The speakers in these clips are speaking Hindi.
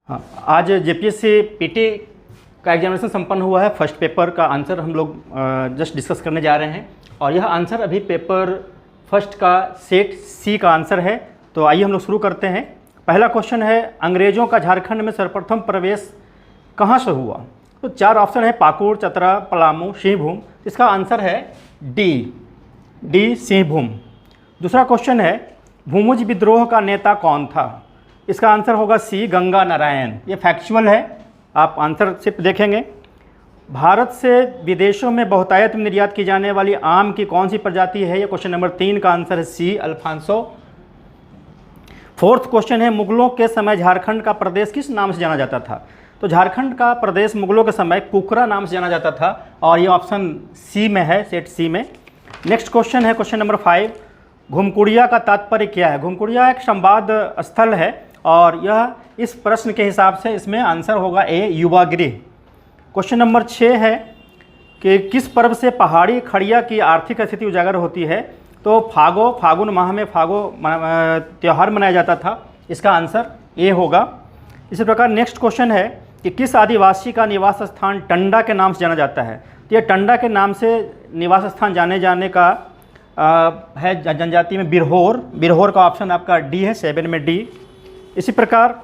हाँ, आज जेपीएससी पीटी का एग्जामिनेशन संपन्न हुआ है। फर्स्ट पेपर का आंसर हम लोग जस्ट डिस्कस करने जा रहे हैं और यह आंसर अभी पेपर फर्स्ट का सेट सी का आंसर है। तो आइए हम लोग शुरू करते हैं। पहला क्वेश्चन है, अंग्रेजों का झारखंड में सर्वप्रथम प्रवेश कहाँ से हुआ? तो चार ऑप्शन है, पाकुड़, चतरा, पलामू, सिंहभूम। इसका आंसर है डी सिंहभूम। दूसरा क्वेश्चन है, भूमुज विद्रोह का नेता कौन था? इसका आंसर होगा सी, गंगा नारायण। ये फैक्चुअल है, आप आंसर सिर्फ देखेंगे। भारत से विदेशों में बहुतायत में निर्यात की जाने वाली आम की कौन सी प्रजाति है? ये क्वेश्चन नंबर 3 का आंसर है सी, अल्फांसो। फोर्थ क्वेश्चन है, मुगलों के समय झारखंड का प्रदेश किस नाम से जाना जाता था? तो झारखंड का प्रदेश मुगलों के समय कुकरा नाम से जाना जाता था और ये ऑप्शन सी में है, सेट सी में। नेक्स्ट क्वेश्चन है क्वेश्चन नंबर 5, घुमकुड़िया का तात्पर्य क्या है? घुमकुड़िया एक संवाद स्थल है और यह इस प्रश्न के हिसाब से इसमें आंसर होगा ए, युवागृह। क्वेश्चन नंबर 6 है कि किस पर्व से पहाड़ी खड़िया की आर्थिक स्थिति उजागर होती है? तो फागुन माह में फागो त्यौहार मनाया जाता था। इसका आंसर ए होगा। इसी प्रकार नेक्स्ट क्वेश्चन है कि किस आदिवासी का निवास स्थान टंडा के नाम से जाना जाता है? तो यह टंडा के नाम से निवास स्थान जाने का है जनजाति में बिरहोर का ऑप्शन आपका डी है, 7 में डी। इसी प्रकार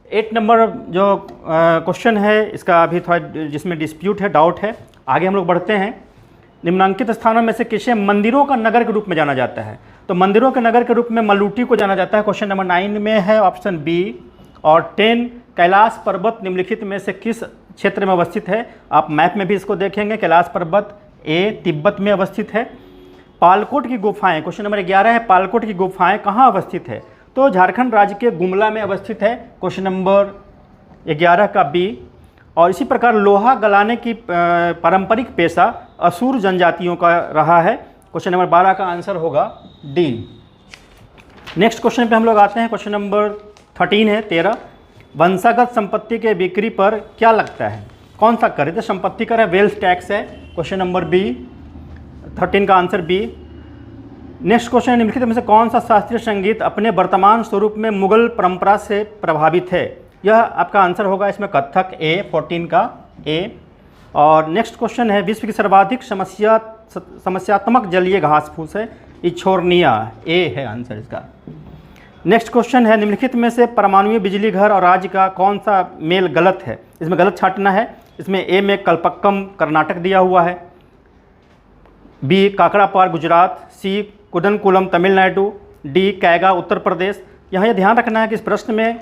8 नंबर जो क्वेश्चन है, इसका अभी थोड़ा जिसमें डिस्प्यूट है, डाउट है। आगे हम लोग बढ़ते हैं। निम्नांकित स्थानों में से किसे मंदिरों का नगर के रूप में जाना जाता है? तो मंदिरों के नगर के रूप में मलूटी को जाना जाता है। क्वेश्चन नंबर 9 में है ऑप्शन बी। और 10, कैलाश पर्वत निम्नलिखित में से किस क्षेत्र में अवस्थित है? आप मैप में भी इसको देखेंगे। कैलाश पर्वत ए, तिब्बत में अवस्थित है। पालकोट की गुफाएं, क्वेश्चन नंबर 11 है, पालकोट की गुफाएं कहाँ अवस्थित है? तो झारखंड राज्य के गुमला में अवस्थित है। क्वेश्चन नंबर 11 का बी। और इसी प्रकार लोहा गलाने की पारंपरिक पेशा असुर जनजातियों का रहा है। क्वेश्चन नंबर 12 का आंसर होगा डी। नेक्स्ट क्वेश्चन पे हम लोग आते हैं। क्वेश्चन नंबर 13 है, 13, वंशागत संपत्ति के बिक्री पर क्या लगता है? कौन सा कर? तो संपत्ति कर है, वेल्थ टैक्स है। क्वेश्चन नंबर बी, 13 का आंसर बी। नेक्स्ट क्वेश्चन, निम्नलिखित में से कौन सा शास्त्रीय संगीत अपने वर्तमान स्वरूप में मुगल परंपरा से प्रभावित है? यह आपका आंसर होगा इसमें कथक, ए, 14 का ए। और नेक्स्ट क्वेश्चन है, विश्व की सर्वाधिक समस्यात्मक जलीय घास फूस है, इछोरनिया, ए है आंसर इसका। नेक्स्ट क्वेश्चन है, निम्नलिखित में से परमाणु बिजली घर और राज्य का कौन सा मेल गलत है? इसमें गलत छांटना है। इसमें ए में कलपक्कम कर्नाटक दिया हुआ है, बी काकड़ापार गुजरात, सी कुडनकुलम तमिलनाडु, डी कैगा उत्तर प्रदेश। यहाँ ये ध्यान रखना है कि इस प्रश्न में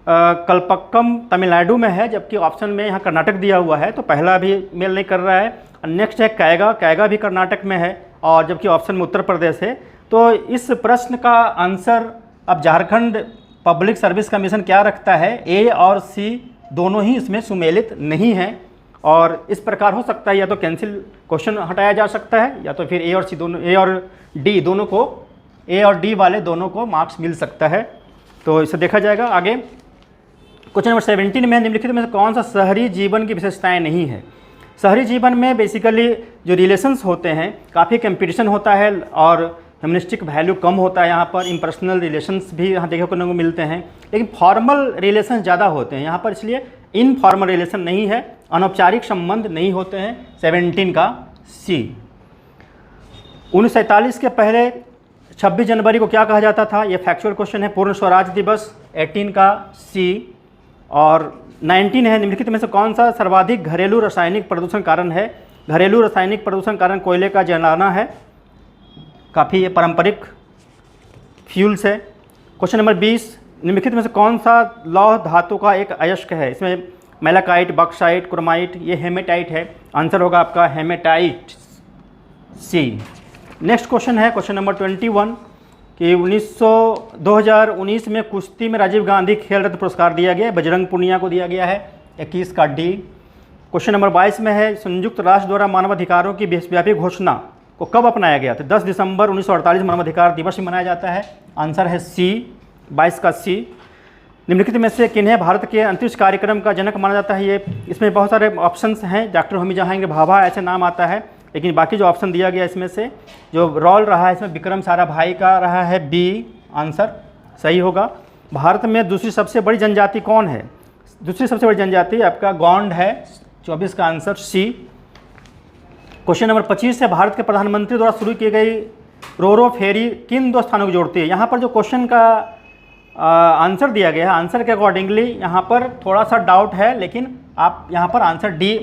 कलपक्कम तमिलनाडु में है, जबकि ऑप्शन में यहाँ कर्नाटक दिया हुआ है, तो पहला भी मेल नहीं कर रहा है। नेक्स्ट है कैगा भी कर्नाटक में है और जबकि ऑप्शन में उत्तर प्रदेश है। तो इस प्रश्न का आंसर अब झारखंड पब्लिक सर्विस कमीशन क्या रखता है? ए और सी दोनों ही इसमें सुमेलित नहीं है और इस प्रकार हो सकता है या तो कैंसिल क्वेश्चन हटाया जा सकता है या तो फिर ए और सी दोनों, ए और डी दोनों को, ए और डी वाले दोनों को मार्क्स मिल सकता है। तो इसे देखा जाएगा आगे। क्वेश्चन नंबर 17 में, निम्नलिखित में से कौन सा शहरी जीवन की विशेषताएं नहीं है? शहरी जीवन में बेसिकली जो रिलेशंस होते हैं, काफ़ी कंपटीशन होता है और ह्यूमनिस्टिक वैल्यू कम होता है। यहाँ पर इम्पर्सनल रिलेशंस भी यहाँ देखने को मिलते हैं, लेकिन फॉर्मल रिलेशन ज़्यादा होते हैं यहाँ पर, इसलिए इनफॉर्मल रिलेशन नहीं है, अनौपचारिक संबंध नहीं होते हैं। 17 का सी। 1947 के पहले 26 जनवरी को क्या कहा जाता था? ये फैक्चुअल क्वेश्चन है, पूर्ण स्वराज दिवस, 18 का सी। और 19 है, निम्नलिखित में से कौन सा सर्वाधिक घरेलू रासायनिक प्रदूषण कारण है? घरेलू रासायनिक प्रदूषण कारण कोयले का जलाना है, काफ़ी ये पारंपरिक फ्यूल्स है। क्वेश्चन नंबर 20, निम्नलिखित में से कौन सा लौह धातु का एक अयस्क है? इसमें मेलाकाइट, बक्साइट, क्रोमाइट, ये हेमेटाइट है। आंसर होगा आपका हेमेटाइट, सी। नेक्स्ट क्वेश्चन है क्वेश्चन नंबर 21 कि 2019 में कुश्ती में राजीव गांधी खेल रत्न पुरस्कार दिया गया, बजरंग पुनिया को दिया गया है, 21 का डी। क्वेश्चन नंबर 22 में है, संयुक्त राष्ट्र द्वारा मानवाधिकारों की विश्वव्यापी घोषणा को कब अपनाया गया? तो 10 दिसंबर 1948 मानवाधिकार दिवस मनाया जाता है। आंसर है सी, 22 का सी। निम्नलिखित में से किन्हें भारत के अंतरिक्ष कार्यक्रम का जनक माना जाता है? ये इसमें बहुत सारे ऑप्शंस हैं, डॉक्टर होमी जहांगीर भाभा ऐसे नाम आता है, लेकिन बाकी जो ऑप्शन दिया गया इसमें से जो रोल रहा है इसमें विक्रम साराभाई का रहा है, बी आंसर सही होगा। भारत में दूसरी सबसे बड़ी जनजाति कौन है? दूसरी सबसे बड़ी जनजाति आपका गोंड है, 24 का आंसर सी। क्वेश्चन नंबर 25 है, भारत के प्रधानमंत्री द्वारा शुरू की गई रोरो फेरी किन दो स्थानों को जोड़ती है? यहाँ पर जो क्वेश्चन का आंसर दिया गया है, आंसर के अकॉर्डिंगली यहाँ पर थोड़ा सा डाउट है, लेकिन आप यहाँ पर आंसर डी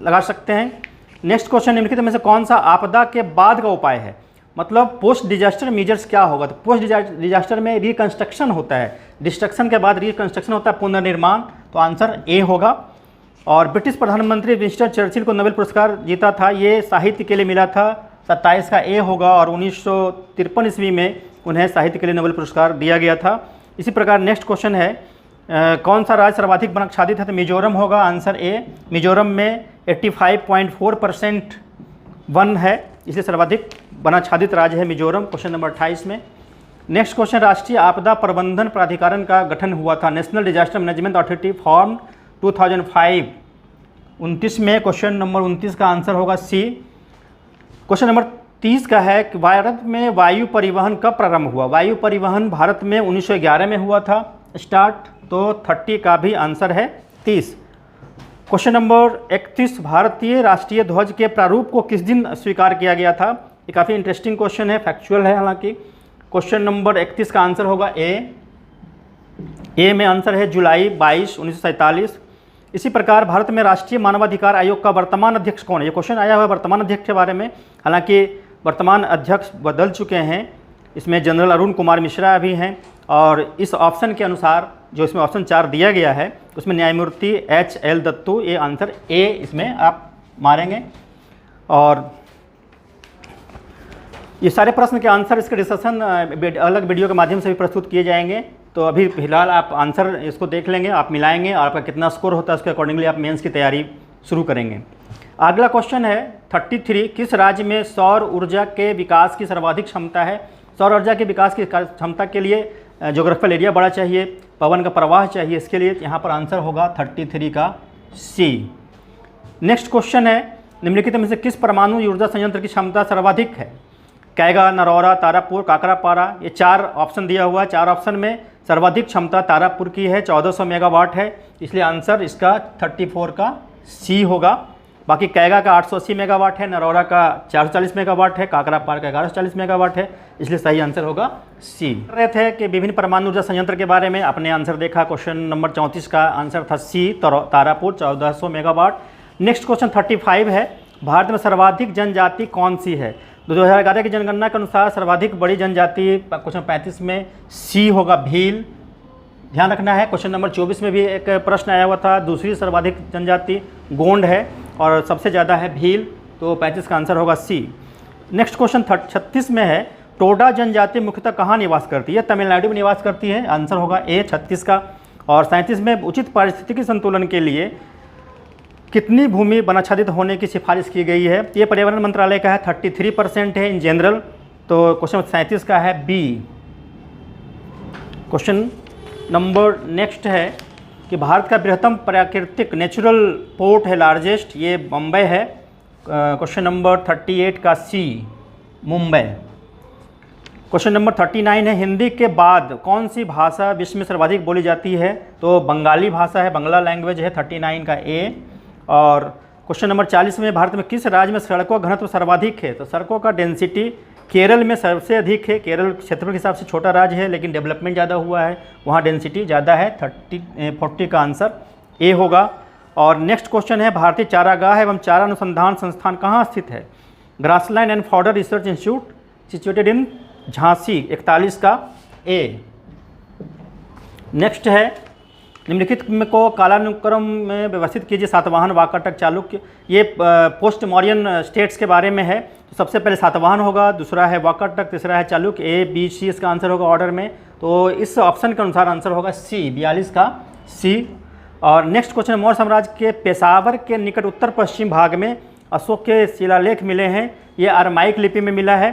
लगा सकते हैं। नेक्स्ट क्वेश्चन, निम्नलिखित में से कौन सा आपदा के बाद का उपाय है? मतलब पोस्ट डिजास्टर मेजर्स क्या होगा? तो पोस्ट डिजास्टर में रिकंस्ट्रक्शन होता है, डिस्ट्रक्शन के बाद रिकंस्ट्रक्शन होता है, पुनर्निर्माण, तो आंसर ए होगा। और ब्रिटिश प्रधानमंत्री विंस्टन चर्चिल को नोबेल पुरस्कार जीता था, ये साहित्य के लिए मिला था, 27 का ए होगा। और 1953 ईस्वी में उन्हें साहित्य के लिए नोबेल पुरस्कार दिया गया था। इसी प्रकार नेक्स्ट क्वेश्चन है, कौन सा राज्य सर्वाधिक वन आच्छादित है? तो मिजोरम होगा, आंसर ए। मिजोरम में 85.4% वन है, इसलिए सर्वाधिक वनाच्छादित राज्य है मिजोरम। क्वेश्चन नंबर 28 में नेक्स्ट क्वेश्चन, राष्ट्रीय आपदा प्रबंधन प्राधिकरण का गठन हुआ था, national disaster management authority form 2005, 29 में। क्वेश्चन नंबर 29 का आंसर होगा सी। क्वेश्चन नंबर 30 का है कि भारत में वायु परिवहन कब प्रारंभ हुआ? वायु परिवहन भारत में 1911 में हुआ था स्टार्ट, तो 30 का भी आंसर है 30। क्वेश्चन नंबर 31, भारतीय राष्ट्रीय ध्वज के प्रारूप को किस दिन स्वीकार किया गया था? ये काफ़ी इंटरेस्टिंग क्वेश्चन है, फैक्चुअल है हालांकि। क्वेश्चन नंबर 31 का आंसर होगा ए में आंसर है जुलाई 22, 1947। इसी प्रकार भारत में राष्ट्रीय मानवाधिकार आयोग का वर्तमान अध्यक्ष कौन है? ये क्वेश्चन आया हुआ है वर्तमान अध्यक्ष के बारे में, हालांकि वर्तमान अध्यक्ष बदल चुके हैं, इसमें जनरल अरुण कुमार मिश्रा भी हैं। और इस ऑप्शन के अनुसार जो इसमें ऑप्शन 4 दिया गया है उसमें न्यायमूर्ति HL दत्तू, ये आंसर ए इसमें आप मारेंगे। और ये सारे प्रश्न के आंसर, इसके डिस्कशन अलग वीडियो के माध्यम से भी प्रस्तुत किए जाएंगे। तो अभी फिलहाल आप आंसर इसको देख लेंगे, आप मिलाएंगे और आपका कितना स्कोर होता है उसके अकॉर्डिंगली आप मेंस की तैयारी शुरू करेंगे। अगला क्वेश्चन है 33, किस राज्य में सौर ऊर्जा के विकास की सर्वाधिक क्षमता है? सौर ऊर्जा के विकास की क्षमता के लिए ज्योग्राफिकल एरिया बड़ा चाहिए, पवन का प्रवाह चाहिए, इसके लिए यहाँ पर आंसर होगा 33 का सी। नेक्स्ट क्वेश्चन है, निम्नलिखित में से किस परमाणु ऊर्जा संयंत्र की क्षमता सर्वाधिक है? कैगा, नरौरा, तारापुर, काकरापारा, ये 4 ऑप्शन दिया हुआ है। 4 ऑप्शन में सर्वाधिक क्षमता तारापुर की है, 1400 मेगावाट है, इसलिए आंसर इसका 34 का सी होगा। बाकी कैगा का 880 मेगावाट है, नरौरा का 440 मेगावाट है, काकरापार का 1140 मेगावाट है, इसलिए सही आंसर होगा सी। रहे थे कि विभिन्न परमाणु ऊर्जा संयंत्र के बारे में आपने आंसर देखा, क्वेश्चन नंबर 34 का आंसर था सी, तारापुर 1400 मेगावाट। नेक्स्ट क्वेश्चन 35 है, भारत में सर्वाधिक जनजाति कौन सी है? 2011 की जनगणना के अनुसार सर्वाधिक बड़ी जनजाति क्वेश्चन 35 में सी होगा, भील, ध्यान रखना है। क्वेश्चन नंबर 24 में भी एक प्रश्न आया हुआ था, दूसरी सर्वाधिक जनजाति गोंड है और सबसे ज़्यादा है भील, तो 35 का आंसर होगा सी। नेक्स्ट क्वेश्चन 36 में है, टोडा जनजाति मुख्यतः कहाँ निवास करती है? तमिलनाडु में निवास करती है, आंसर होगा ए 36 का। और 37 में उचित पारिस्थितिकी संतुलन के लिए कितनी भूमि वनाच्छादित होने की सिफारिश की गई है? ये पर्यावरण मंत्रालय का है, 33% है इन जनरल, तो क्वेश्चन 37 का है बी। क्वेश्चन नंबर नेक्स्ट है कि भारत का बृहत्तम प्राकृतिक नेचुरल पोर्ट है लार्जेस्ट, ये मुंबई है, क्वेश्चन नंबर 38 का सी, मुंबई। क्वेश्चन नंबर 39 है, हिंदी के बाद कौन सी भाषा विश्व में सर्वाधिक बोली जाती है? तो बंगाली भाषा है, बंगला लैंग्वेज है, 39 का ए। और क्वेश्चन नंबर 40 में, भारत में किस राज्य में सड़कों का घनत्व सर्वाधिक है? तो सड़कों का डेंसिटी केरल में सबसे अधिक है, केरल क्षेत्रफल के हिसाब से छोटा राज्य है लेकिन डेवलपमेंट ज़्यादा हुआ है, वहाँ डेंसिटी ज़्यादा है, 40 का आंसर ए होगा। और नेक्स्ट क्वेश्चन है, भारतीय चारागाह एवं चारा अनुसंधान संस्थान कहाँ स्थित है? Grassland and fodder research institute situated in Jhansi, 41 का ए। नेक्स्ट है, निम्नलिखित को कालानुक्रम में व्यवस्थित कीजिए, सातवाहन, वाकाटक, चालुक्य। ये पोस्ट मौर्यन स्टेट्स के बारे में है, तो सबसे पहले सातवाहन होगा, दूसरा है वाकाटक, तीसरा है चालुक्य, ए बी सी इसका आंसर होगा ऑर्डर में। तो इस ऑप्शन के अनुसार आंसर होगा सी, 42 का सी। और नेक्स्ट क्वेश्चन, मौर्य साम्राज्य के पेशावर के निकट उत्तर पश्चिम भाग में अशोक के शिलालेख मिले हैं, ये अरमाइक लिपि में मिला है,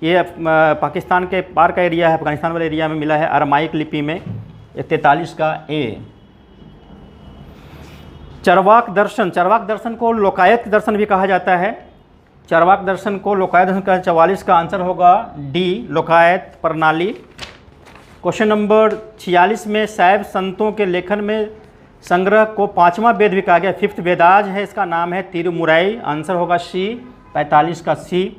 ये पाकिस्तान के पार का एरिया है, अफगानिस्तान वाले एरिया में मिला है अरमाइक लिपि में, 43 का ए। चरवाक दर्शन, चरवाक दर्शन को लोकायत दर्शन भी कहा जाता है, चरवाक दर्शन को लोकायत दर्शन का 44 का आंसर होगा डी, लोकायत प्रणाली। क्वेश्चन नंबर 46 में, शैव संतों के लेखन में संग्रह को 5वां वेद भी कहा गया, 5th वेदाज है, इसका नाम है तिरुमुराई, आंसर होगा सी, 45 का सी।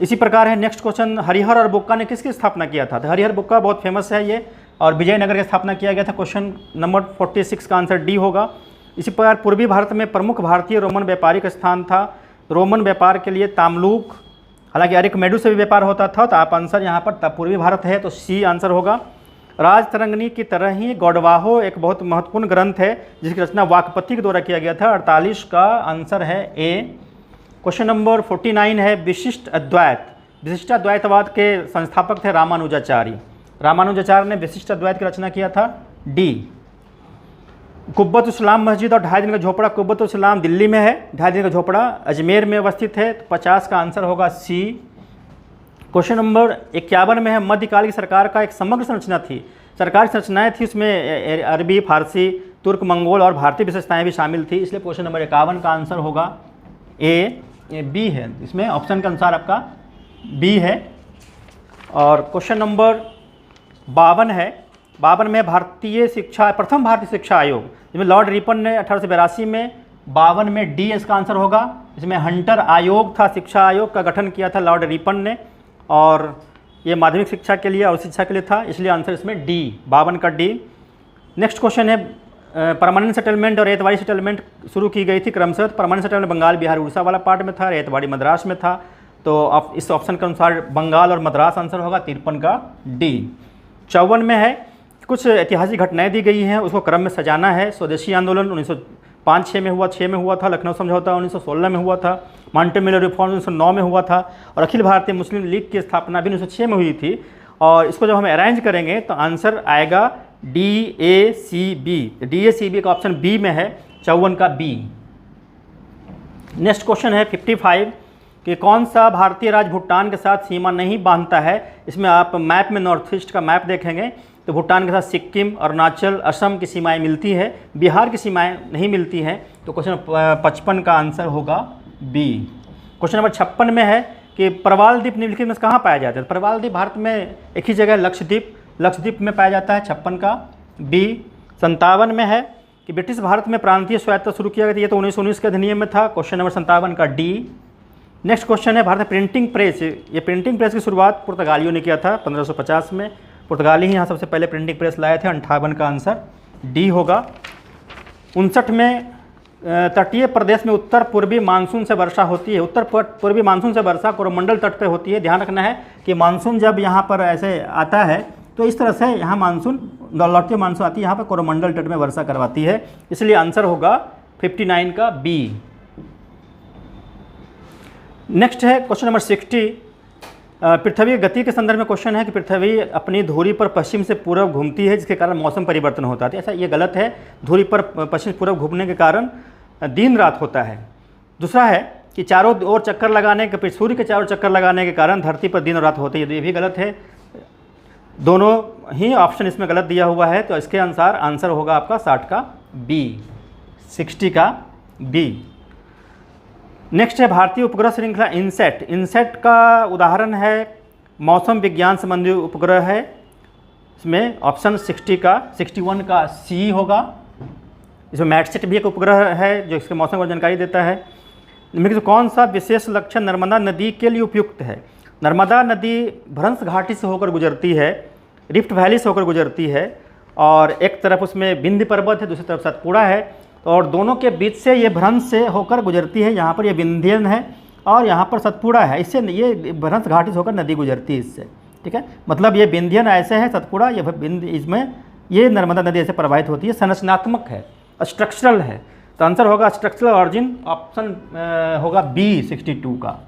इसी प्रकार है नेक्स्ट क्वेश्चन, हरिहर और बुक्का ने किसकी स्थापना किया था? तो हरिहर बुक्का बहुत फेमस है ये, और विजयनगर की स्थापना किया गया था। क्वेश्चन नंबर 46 का आंसर डी होगा। इसी प्रकार पूर्वी भारत में प्रमुख भारतीय रोमन व्यापारिक स्थान था, रोमन व्यापार के लिए तामलुक, हालांकि अरिकमेडू से भी व्यापार होता था, तो आप आंसर यहाँ पर पूर्वी भारत है तो सी आंसर होगा। राज तरंगिणी की तरह ही गौडवाहो एक बहुत महत्वपूर्ण ग्रंथ है जिसकी रचना वाकपति के द्वारा किया गया था, 48 का आंसर है ए। क्वेश्चन नंबर 49 है विशिष्ट अद्वैत, विशिष्टाद्वैतवाद के संस्थापक थे रामानुजाचार्य, रामानुजाचार्य ने विशिष्ट अद्वैत की रचना किया था, डी। कुब्बतुल मस्जिद और 2.5 दिन का झोपड़ा, कुब्बतुल दिल्ली में है, 2.5 दिन का झोपड़ा अजमेर में अवस्थित है, तो 50 का आंसर होगा सी। क्वेश्चन नंबर 51 में है मध्यकाल की सरकार का एक समग्र संरचना थी, सरकार की संरचनाएं थी, उसमें अरबी, फारसी, तुर्क, मंगोल और भारतीय विशेषताएं भी शामिल थी, इसलिए क्वेश्चन नंबर 51 का आंसर होगा ए, बी है, इसमें ऑप्शन के अनुसार आपका बी है। और क्वेश्चन नंबर 52 है, 52 में भारतीय शिक्षा, प्रथम भारतीय शिक्षा आयोग, जिसमें लॉर्ड रिपन ने 1882 में, 52 में डी इसका आंसर होगा। इसमें हंटर आयोग था, शिक्षा आयोग का गठन किया था लॉर्ड रिपन ने, और ये माध्यमिक शिक्षा के लिए और शिक्षा के लिए था, इसलिए आंसर इसमें डी, 52 का डी। नेक्स्ट क्वेश्चन है परमानेंट सेटलमेंट और रेतवाड़ी सेटलमेंट शुरू की गई थी क्रमशः। परमानेंट सेटलमेंट बंगाल, बिहार, उड़ीसा वाला पार्ट में था, रेतवाड़ी मद्रास में था, तो इस ऑप्शन के अनुसार बंगाल और मद्रास आंसर होगा, 53 का डी। 54 में है कुछ ऐतिहासिक घटनाएं दी गई हैं, उसको क्रम में सजाना है। स्वदेशी आंदोलन 1905-6 में हुआ, 6 में हुआ था, लखनऊ समझौता 1916 में हुआ था, मॉन्टेमिलो रिफॉर्म 1909 में हुआ था, और अखिल भारतीय मुस्लिम लीग की स्थापना भी 1906 में हुई थी। और इसको जब हम अरेंज करेंगे तो आंसर आएगा DACB, DACB का ऑप्शन बी में है, 54 का बी। नेक्स्ट क्वेश्चन है 55 कि कौन सा भारतीय राज्य भूटान के साथ सीमा नहीं बांधता है? इसमें आप मैप में नॉर्थ ईस्ट का मैप देखेंगे तो भूटान के साथ सिक्किम, अरुणाचल, असम की सीमाएं मिलती है, बिहार की सीमाएं नहीं मिलती हैं, तो क्वेश्चन 55 का आंसर होगा बी। क्वेश्चन नंबर 56 में है कि प्रवाल द्वीप निम्नलिखित में कहाँ पाया जाता है? प्रवाल द्वीप भारत में एक ही जगह लक्षद्वीप में पाया जाता है, 56 का बी। 57 में है कि ब्रिटिश भारत में प्रांतीय स्वायत्तता शुरू किया गया था, ये तो 1919 के अधिनियम में था, क्वेश्चन नंबर 57 का डी। नेक्स्ट क्वेश्चन है भारत में प्रिंटिंग प्रेस, ये प्रिंटिंग प्रेस की शुरुआत पुर्तगालियों ने किया था 1550 में, पुर्तगाली ही यहाँ सबसे पहले प्रिंटिंग प्रेस लाए थे, 58 का आंसर डी होगा। 59 में तटीय प्रदेश में उत्तर पूर्वी मानसून से वर्षा होती है, उत्तर पूर्वी मानसून से वर्षा कोरोमंडल तट पर होती है। ध्यान रखना है कि मानसून जब यहाँ पर ऐसे आता है तो इस तरह से यहाँ मानसून लौटती मानसून आती है, यहाँ पर कोरोमंडल तट में वर्षा करवाती है, इसलिए आंसर होगा 59 का बी। नेक्स्ट है क्वेश्चन नंबर 60, पृथ्वी गति के संदर्भ में क्वेश्चन है कि पृथ्वी अपनी धुरी पर पश्चिम से पूर्व घूमती है जिसके कारण मौसम परिवर्तन होता है, ऐसा ये गलत है, धुरी पर पश्चिम से पूर्व घूमने के कारण दिन रात होता है। दूसरा है कि चारों ओर चक्कर लगाने के, सूर्य के चारों चक्कर लगाने के कारण धरती पर दिन और रात होती है, तो ये भी गलत है, दोनों ही ऑप्शन इसमें गलत दिया हुआ है, तो इसके अनुसार आंसर होगा आपका 60 का बी, 60 का बी। नेक्स्ट है भारतीय उपग्रह श्रृंखला इनसेट, इनसेट का उदाहरण है मौसम विज्ञान संबंधी उपग्रह है, इसमें ऑप्शन 61 का सी होगा। इसमें मैटसेट भी एक उपग्रह है जो इसके मौसम को जानकारी देता है। इनमें से कौन सा विशेष लक्षण नर्मदा नदी के लिए उपयुक्त है? नर्मदा नदी भ्रंश घाटी से होकर गुजरती है, रिफ्ट वैली से होकर गुजरती है, और एक तरफ उसमें विंध्य पर्वत है, दूसरी तरफ सतपुड़ा है, और दोनों के बीच से ये भ्रंश से होकर गुजरती है। यहाँ पर ये विंध्यन है और यहाँ पर सतपुड़ा है, इससे ये भ्रंश घाटी से होकर नदी गुजरती है इससे, ठीक है। मतलब ये विंध्यन ऐसे है, सतपुड़ा ये इसमें ये नर्मदा नदी ऐसे प्रवाहित होती है, संरचनात्मक है, स्ट्रक्चरल है, तो आंसर होगा स्ट्रक्चरल ऑरिजिन, ऑप्शन होगा बी 62 का।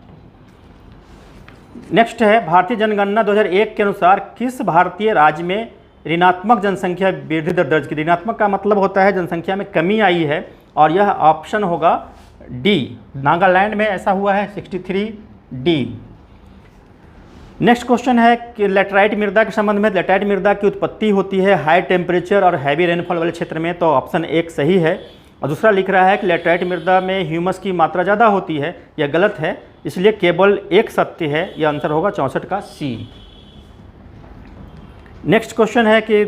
नेक्स्ट है भारतीय जनगणना 2001 के अनुसार किस भारतीय राज्य में ऋणात्मक जनसंख्या वृद्धि दर दर्ज की? ऋणात्मक का मतलब होता है जनसंख्या में कमी आई है, और यह ऑप्शन होगा डी, नागालैंड में ऐसा हुआ है, 63 डी। नेक्स्ट क्वेश्चन है कि लेटराइट मृदा के संबंध में, लेटराइट मृदा की उत्पत्ति होती है हाई टेम्परेचर और हैवी रेनफॉल वाले क्षेत्र में, तो ऑप्शन 1 सही है। और दूसरा लिख रहा है कि लेटराइट मृदा में ह्यूमस की मात्रा ज़्यादा होती है, यह गलत है, इसलिए केवल एक सत्य है, यह आंसर होगा 64 का सी। नेक्स्ट क्वेश्चन है कि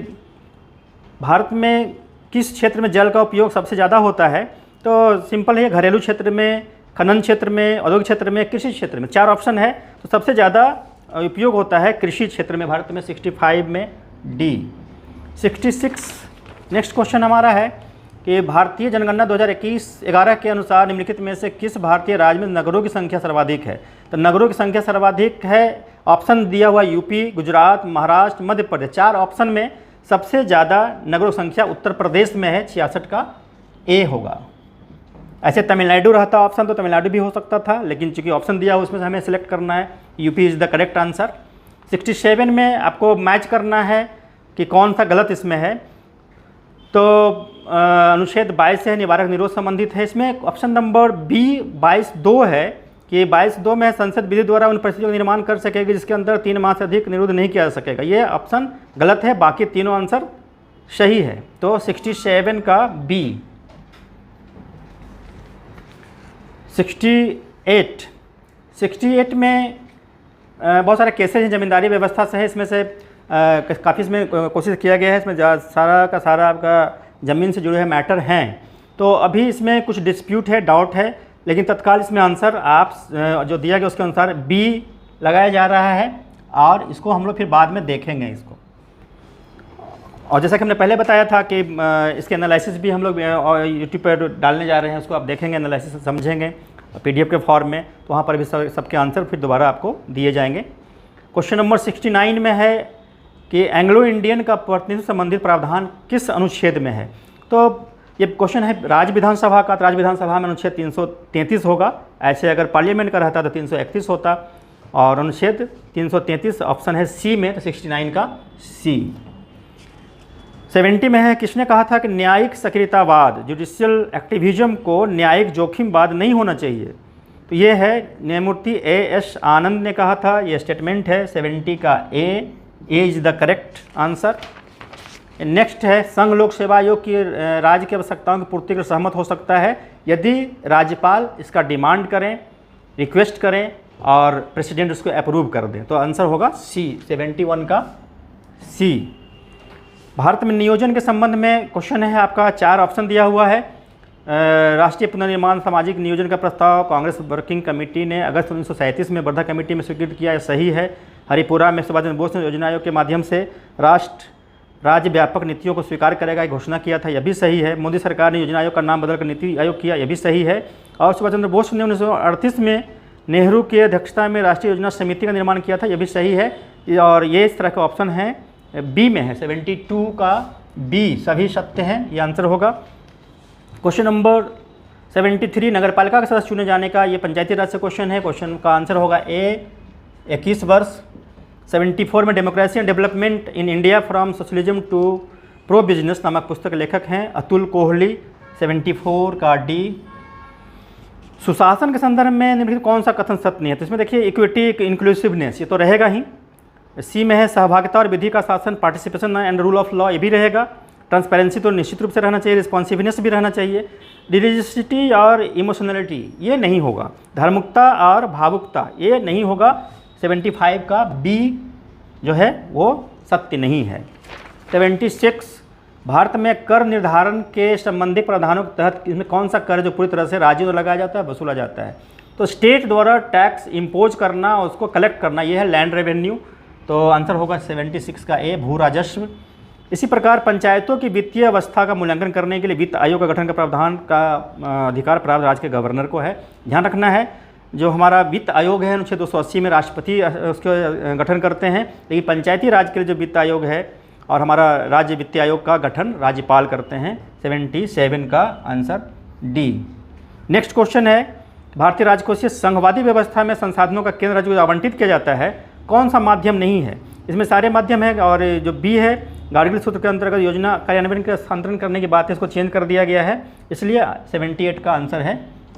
भारत में किस क्षेत्र में जल का उपयोग सबसे ज़्यादा होता है? तो सिंपल है, घरेलू क्षेत्र में, खनन क्षेत्र में, औद्योगिक क्षेत्र में, कृषि क्षेत्र में। 4 ऑप्शन है। तो सबसे ज़्यादा उपयोग होता है कृषि क्षेत्र में भारत में, 65 में डी। 66 नेक्स्ट क्वेश्चन हमारा है कि भारतीय जनगणना 2021-11 के अनुसार निम्नलिखित में से किस भारतीय राज्य में नगरों की संख्या सर्वाधिक है? तो नगरों की संख्या सर्वाधिक है, ऑप्शन दिया हुआ यूपी, गुजरात, महाराष्ट्र, मध्य प्रदेश। 4 ऑप्शन में सबसे ज़्यादा नगरों की संख्या उत्तर प्रदेश में है, 66 का ए होगा। ऐसे तमिलनाडु रहता ऑप्शन तो तमिलनाडु भी हो सकता था, लेकिन चूंकि ऑप्शन दिया हुआ उसमें से हमें सिलेक्ट करना है, UP is the correct answer. 67 में आपको मैच करना है कि कौन सा गलत इसमें है। तो अनुच्छेद 22 है, निवारक निरोध संबंधित है। इसमें ऑप्शन नंबर बी 22(2) है कि 22(2) में संसद विधि द्वारा उन परिस्थितियों का निर्माण कर सकेगी जिसके अंदर 3 माह से अधिक निरोध नहीं किया जा सकेगा। ये ऑप्शन गलत है, बाकी तीनों आंसर सही है। तो 67 का बी। 68 में बहुत सारे केसेज हैं जमींदारी व्यवस्था से है। इसमें से काफ़ी इसमें कोशिश किया गया है, इसमें सारा का सारा आपका ज़मीन से जुड़े हुए मैटर हैं। तो अभी इसमें कुछ डिस्प्यूट है, डाउट है, लेकिन तत्काल इसमें आंसर आप जो दिया गया उसके अनुसार बी लगाया जा रहा है, और इसको हम लोग फिर बाद में देखेंगे इसको। और जैसा कि हमने पहले बताया था कि इसके एनालिसिस भी हम लोग यूट्यूब पर डालने जा रहे हैं, उसको आप देखेंगे, एनालिसिस समझेंगे PDF के फॉर्म में, तो वहाँ पर भी सबके आंसर फिर दोबारा आपको दिए जाएंगे। क्वेश्चन नंबर 69 में है कि एंग्लो इंडियन का प्रतिनिधित्व संबंधित प्रावधान किस अनुच्छेद में है? तो ये क्वेश्चन है राज्य विधानसभा का। तो राज्य विधानसभा में अनुच्छेद 333 होगा। ऐसे अगर पार्लियामेंट का रहता तो 331 होता, और अनुच्छेद 333 ऑप्शन है सी में, तो 69 का सी। 70 में है, किसने कहा था कि न्यायिक सक्रियतावाद, जुडिशियल एक्टिविज्म को न्यायिक जोखिमवाद नहीं होना चाहिए? तो ये है न्यायमूर्ति AS आनंद ने कहा था, ये स्टेटमेंट है। 70 का A is the correct answer. Next है, संघ लोक सेवा आयोग की राज्य की आवश्यकताओं की पूर्ति कर सहमत हो सकता है यदि राज्यपाल इसका डिमांड करें, रिक्वेस्ट करें और प्रेसिडेंट उसको अप्रूव कर दें। तो आंसर होगा सी, 71 का सी। भारत में नियोजन के संबंध में क्वेश्चन है आपका, 4 ऑप्शन दिया हुआ है। राष्ट्रीय पुनर्निर्माण सामाजिक नियोजन का प्रस्ताव कांग्रेस वर्किंग कमेटी ने अगस्त 1937 में वर्धा कमेटी में स्वीकृत किया, सही है। हरिपुरा में सुभाष चंद्र बोस ने योजना आयोग के माध्यम से राज्य व्यापक नीतियों को स्वीकार करेगा एक घोषणा किया था, यह भी सही है। मोदी सरकार ने योजना आयोग का नाम बदलकर नीति आयोग किया, यह भी सही है। और सुभाष चंद्र बोस ने 1938 में नेहरू की अध्यक्षता में राष्ट्रीय योजना समिति का निर्माण किया था, यह भी सही है। और ये इस तरह के ऑप्शन हैं, बी में है, 72 का बी सभी सत्य हैं, ये आंसर होगा। क्वेश्चन नंबर 73, नगरपालिका के सदस्य चुने जाने का, ये पंचायती राज से क्वेश्चन है। क्वेश्चन का आंसर होगा ए, 21 वर्ष। 74 में democracy and development in India from socialism to pro business नामक पुस्तक लेखक हैं अतुल कोहली, 74 का डी। सुशासन के संदर्भ में निम्नलिखित कौन सा कथन सत्य नहीं है? तो इसमें देखिए इक्विटी, इंक्लूसिवनेस, ये तो रहेगा ही। सी में है सहभागिता और विधि का शासन, participation and rule of law, ये भी रहेगा। ट्रांसपेरेंसी तो निश्चित रूप से रहना चाहिए, रिस्पॉन्सिवनेस भी रहना चाहिए। रिलीजियसिटी और इमोशनलिटी ये नहीं होगा। धार्मिकता और भावुकता ये नहीं होगा। 75 का बी जो है वो सत्य नहीं है। 76, भारत में कर निर्धारण के संबंधित प्रावधानों के तहत इसमें कौन सा कर जो पूरी तरह से राज्यों द्वारा लगाया जाता है, वसूला जाता है? तो स्टेट द्वारा टैक्स इम्पोज करना, उसको कलेक्ट करना, ये है लैंड रेवेन्यू। तो आंसर होगा 76 का ए, भू राजस्व। इसी प्रकार पंचायतों की वित्तीय अवस्था का मूल्यांकन करने के लिए वित्त आयोग का गठन का प्रावधान का अधिकार प्राप्त राज्य के गवर्नर को है। ध्यान रखना है, जो हमारा वित्त आयोग है अनुच्छेद 280 में राष्ट्रपति उसका गठन करते हैं, लेकिन पंचायती राज के लिए जो वित्त आयोग है और हमारा राज्य वित्त आयोग का गठन राज्यपाल करते हैं। 77 का आंसर डी। नेक्स्ट क्वेश्चन है, भारतीय राजकोषीय संघवादी व्यवस्था में संसाधनों का केंद्र राज्य को आवंटित किया जाता है, कौन सा माध्यम नहीं है? इसमें सारे माध्यम है। और जो बी है, गार्गिल सूत्र के अंतर्गत योजना कार्यान्वयन के स्थानांतरण करने की बात है, इसको चेंज कर दिया गया है, इसलिए 78 का आंसर है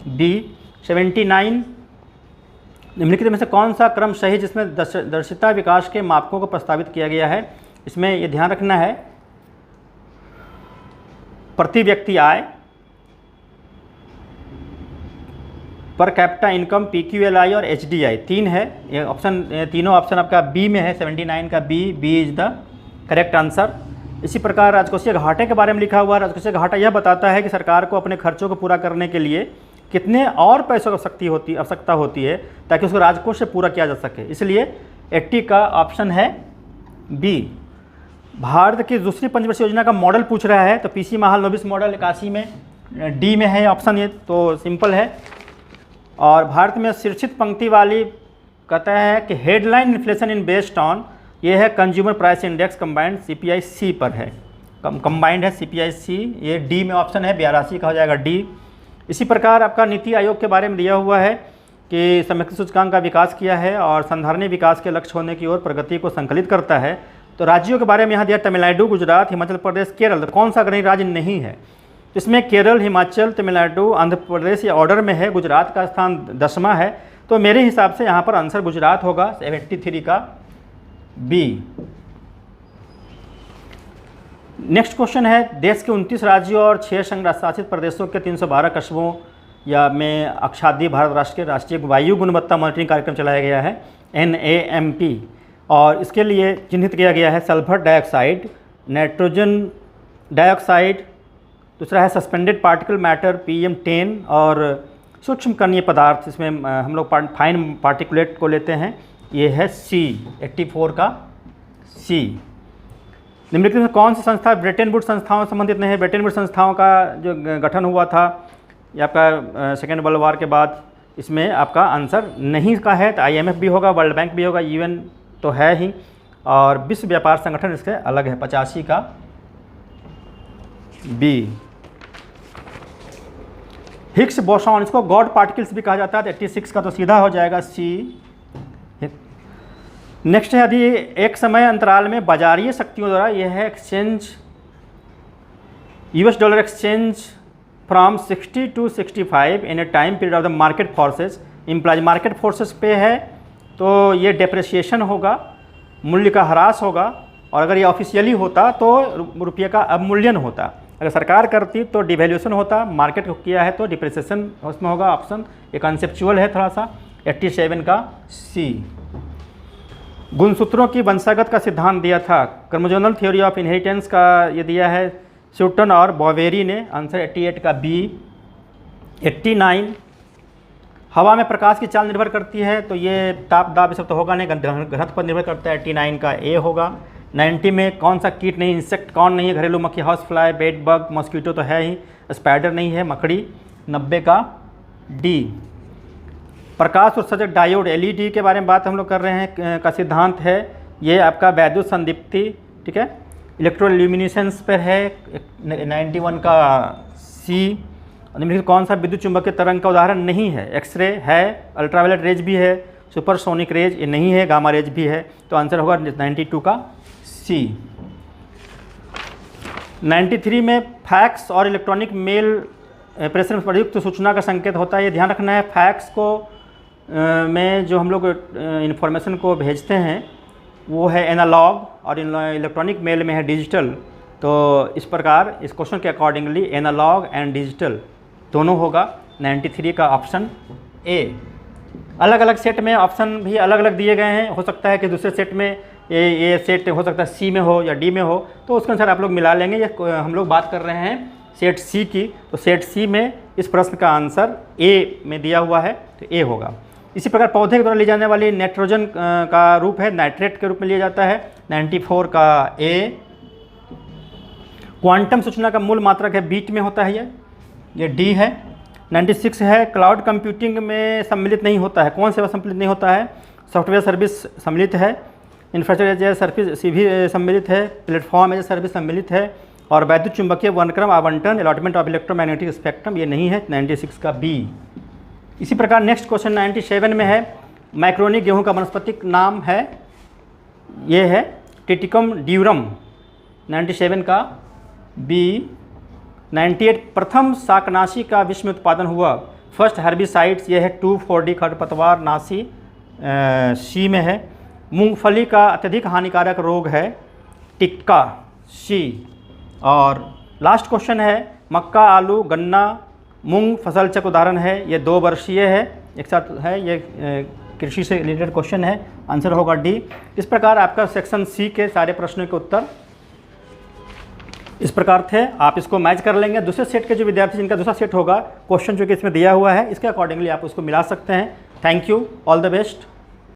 बी। 79, निम्नलिखित में से कौन सा क्रम सही जिसमें दर्शिता विकास के मापकों को प्रस्तावित किया गया है? इसमें ये ध्यान रखना है, प्रति व्यक्ति आय, पर कैपिटा इनकम, PQLI और HDI 3 है। ये ऑप्शन, तीनों ऑप्शन आपका बी में है। 79 का B is the correct answer. इसी प्रकार राजकोषीय घाटे के बारे में लिखा हुआ है। राजकोषीय घाटा यह बताता है कि सरकार को अपने खर्चों को पूरा करने के लिए कितने और पैसों की आवश्यकता होती है ताकि उसको राजकोष से पूरा किया जा सके। इसलिए 80 का ऑप्शन है बी। भारत की दूसरी पंचवर्षीय योजना का मॉडल पूछ रहा है, तो पीसी महाल नोबिस मॉडल 81 में डी में है ऑप्शन, ये तो सिंपल है। और भारत में शीर्षित पंक्ति वाली कहता है कि headline inflation in based on, ये है consumer price index combined CPI C पर है, कंबाइंड है CPI C, ये डी में ऑप्शन है, 82 का हो जाएगा डी। इसी प्रकार आपका नीति आयोग के बारे में दिया हुआ है कि समेकित सूचकांक का विकास किया है और संधारणीय विकास के लक्ष्य होने की ओर प्रगति को संकलित करता है। तो राज्यों के बारे में यहाँ दिया तमिलनाडु, गुजरात, हिमाचल प्रदेश, केरल। तो कौन सा अग्रणी राज्य नहीं है? इसमें केरल, हिमाचल, तमिलनाडु, आंध्र प्रदेश ये ऑर्डर में है, गुजरात का स्थान 10वां है। तो मेरे हिसाब से यहाँ पर आंसर गुजरात होगा, 73 का बी। नेक्स्ट क्वेश्चन है, देश के 29 राज्यों और 6 संघ शासित प्रदेशों के 312 कस्बों या में आच्छादित भारत राष्ट्र के राष्ट्रीय वायु गुणवत्ता मॉनिटरिंग कार्यक्रम चलाया गया है, NAMP, और इसके लिए चिन्हित किया गया है सल्फर डाइऑक्साइड, नाइट्रोजन डाइऑक्साइड, दूसरा है सस्पेंडेड पार्टिकल मैटर PM10 और सूक्ष्म कणीय पदार्थ, इसमें हम लोग फाइन पार्टिकुलेट को लेते हैं, ये है C, 84 का C। निम्नलिखित में कौन सी संस्था ब्रेटन वुड्स संस्थाओं से संबंधित नहीं है? ब्रेटन वुड्स संस्थाओं का जो गठन हुआ था ये आपका सेकेंड वर्ल्ड वॉर के बाद, इसमें आपका आंसर नहीं का है, तो IMF भी होगा, वर्ल्ड बैंक भी होगा, UN तो है ही, और विश्व व्यापार संगठन इसके अलग है, 85 का बी। हिग्स बोसॉन, इसको गॉड पार्टिकल्स भी कहा जाता है, 86 का तो सीधा हो जाएगा सी। नेक्स्ट है, यदि एक समय अंतराल में बाजारीय शक्तियों द्वारा यह है exchange US dollar exchange from 60 to 65 in A time period of the market forces implies, market forces पे है तो ये डेप्रिसिएशन होगा, मूल्य का ह्रास होगा, और अगर ये ऑफिशियली होता तो रुपये का अवमूल्यन होता, अगर सरकार करती तो डिवैल्यूएशन होता, मार्केट को किया है तो डिप्रिसिएशन उसमें होगा। ऑप्शन ये कॉन्सेप्चुअल है थोड़ा सा, 87 का सी। गुणसूत्रों की वंशागत का सिद्धांत दिया था, क्रोमोसोमल थ्योरी ऑफ इनहेरिटेंस का ये दिया है स्यूटन और बॉवेरी ने, आंसर 88 का बी। 89, हवा में प्रकाश की चाल निर्भर करती है, तो ये ताप दाब सब तो होगा नहीं, घनत्व पर निर्भर करता है, 89 का ए होगा। 90 में कौन सा कीट नहीं, इंसेक्ट कौन नहीं है? घरेलू मक्खी, house fly, bed bug, mosquito तो है ही, स्पाइडर नहीं है, मकड़ी। 90 का डी। प्रकाश उत्सर्जक डायोड LED के बारे में बात हम लोग कर रहे हैं, का सिद्धांत है ये आपका वैद्युत संदीप्ति, ठीक है, इलेक्ट्रोल्यूमिनेसेंस पर है, 91 का सी। निम्नलिखित कौन सा विद्युत चुंबकीय तरंग का उदाहरण नहीं है? एक्सरे है, अल्ट्रावायलेट रेज भी है, सुपरसोनिक रेज ये नहीं है, गामा रेज भी है, तो आंसर होगा 92 का सी। 93 में फैक्स और इलेक्ट्रॉनिक मेल प्रेषण में प्रयुक्त सूचना का संकेत होता है, ये ध्यान रखना है। फैक्स को में जो हम लोग इन्फॉर्मेशन को भेजते हैं वो है एनालॉग, और इलेक्ट्रॉनिक मेल में है डिजिटल, तो इस प्रकार इस क्वेश्चन के अकॉर्डिंगली एनालॉग एंड डिजिटल दोनों होगा। 93 का ऑप्शन ए। अलग अलग सेट में ऑप्शन भी अलग अलग दिए गए हैं, हो सकता है कि दूसरे सेट में ये सेट हो सकता है सी में हो या डी में हो, तो उसके अनुसार आप लोग मिला लेंगे। ये हम लोग बात कर रहे हैं सेट सी की, तो सेट सी में इस प्रश्न का आंसर ए में दिया हुआ है, तो ए होगा। इसी प्रकार पौधे के द्वारा ली जाने वाली नाइट्रोजन का रूप है, नाइट्रेट के रूप में लिया जाता है, 94 का ए। क्वांटम सूचना का मूल मात्रक है, बीट में होता है, ये डी है। 96 है, क्लाउड कंप्यूटिंग में सम्मिलित नहीं होता है, कौन सेवा सम्मिलित नहीं होता है? सॉफ्टवेयर सर्विस सम्मिलित है, इंफ्रास्ट्रक्चर एज सर्विस भी सम्मिलित है, प्लेटफॉर्म एज सर्विस सम्मिलित है, और वैद्युत चुंबकीय वर्णक्रम आवंटन अलॉटमेंट ऑफ इलेक्ट्रोमैग्नेटिक स्पेक्ट्रम ये नहीं है, 96 का बी। इसी प्रकार नेक्स्ट क्वेश्चन 97 में है, मैक्रोनी गेहूं का वानस्पतिक नाम है, ये है टिटिकम ड्यूरम, 97 का बी। 98 प्रथम शाकनाशी का विश्व में उत्पादन हुआ, फर्स्ट हर्बिसाइड्स ये है 2,4-D खरपतवार नाशी, सी में है। मूंगफली का अत्यधिक हानिकारक रोग है, टिक्का, सी। और लास्ट क्वेश्चन है, मक्का, आलू, गन्ना, मूंग फसल चक्र उदाहरण है, ये 2 वर्षीय है, एक साथ है, ये कृषि से रिलेटेड क्वेश्चन है, आंसर होगा डी। इस प्रकार आपका सेक्शन सी के सारे प्रश्नों के उत्तर इस प्रकार थे, आप इसको मैच कर लेंगे। दूसरे सेट के जो विद्यार्थी जिनका दूसरा सेट होगा, क्वेश्चन जो कि इसमें दिया हुआ है, इसके अकॉर्डिंगली आप उसको मिला सकते हैं। Thank you, all the best.